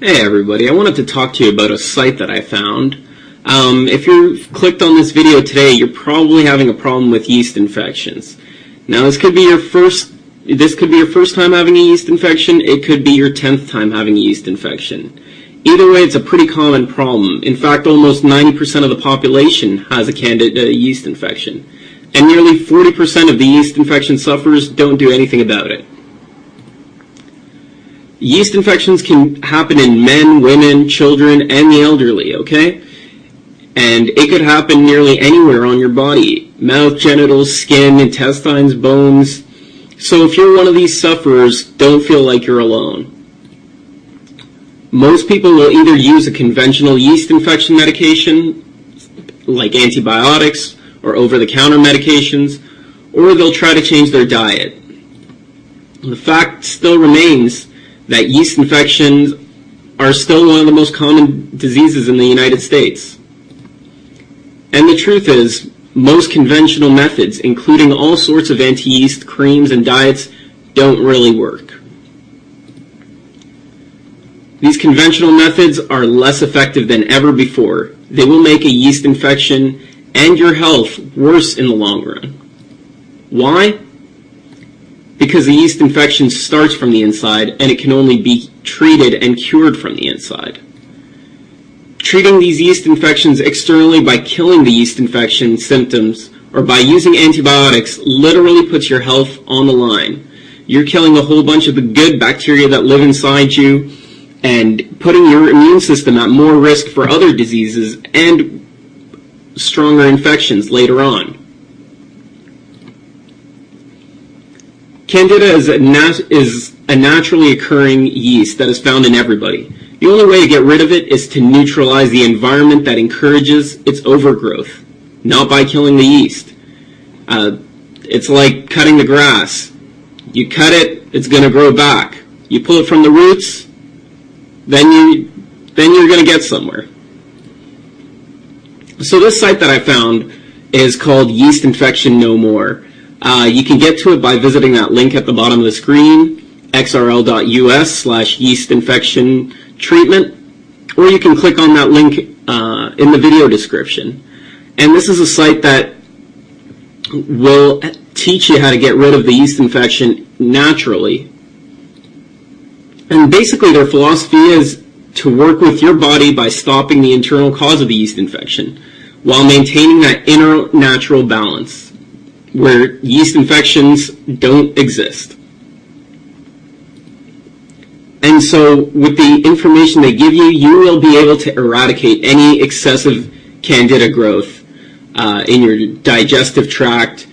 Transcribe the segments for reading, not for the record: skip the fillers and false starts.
Hey everybody, I wanted to talk to you about a site that I found. If you've clicked on this video today, you're probably having a problem with yeast infections. Now this could be your first time having a yeast infection, it could be your 10th time having a yeast infection. Either way, it's a pretty common problem. In fact, almost 90% of the population has a candida yeast infection. And nearly 40% of the yeast infection sufferers don't do anything about it. Yeast infections can happen in men, women, children, and the elderly, okay? And it could happen nearly anywhere on your body. Mouth, genitals, skin, intestines, bones. So if you're one of these sufferers, don't feel like you're alone. Most people will either use a conventional yeast infection medication, like antibiotics or over-the-counter medications, or they'll try to change their diet. The fact still remains that yeast infections are still one of the most common diseases in the United States. And the truth is, most conventional methods, including all sorts of anti-yeast creams and diets, don't really work. These conventional methods are less effective than ever before. They will make a yeast infection and your health worse in the long run. Why? Because the yeast infection starts from the inside and it can only be treated and cured from the inside. Treating these yeast infections externally by killing the yeast infection symptoms or by using antibiotics literally puts your health on the line. You're killing a whole bunch of the good bacteria that live inside you and putting your immune system at more risk for other diseases and stronger infections later on. Candida is a naturally occurring yeast that is found in everybody. The only way to get rid of it is to neutralize the environment that encourages its overgrowth, not by killing the yeast. It's like cutting the grass. You cut it, it's going to grow back. You pull it from the roots, then you're going to get somewhere. So this site that I found is called Yeast Infection No More. You can get to it by visiting that link at the bottom of the screen, xrl.us/yeastinfectiontreatment, or you can click on that link in the video description. And this is a site that will teach you how to get rid of the yeast infection naturally. And basically their philosophy is to work with your body by stopping the internal cause of the yeast infection while maintaining that inner natural balance where yeast infections don't exist. And so with the information they give you, you will be able to eradicate any excessive candida growth in your digestive tract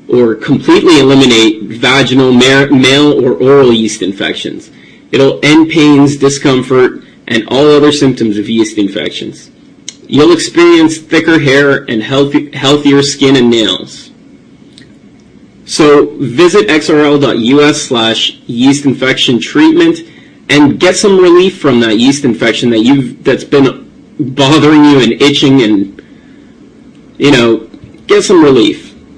or completely eliminate vaginal, male, or oral yeast infections. It'll end pains, discomfort, and all other symptoms of yeast infections. You'll experience thicker hair and healthier skin and nails. So visit xrl.us/yeastinfectiontreatment and get some relief from that yeast infection that's been bothering you and itching, and get some relief.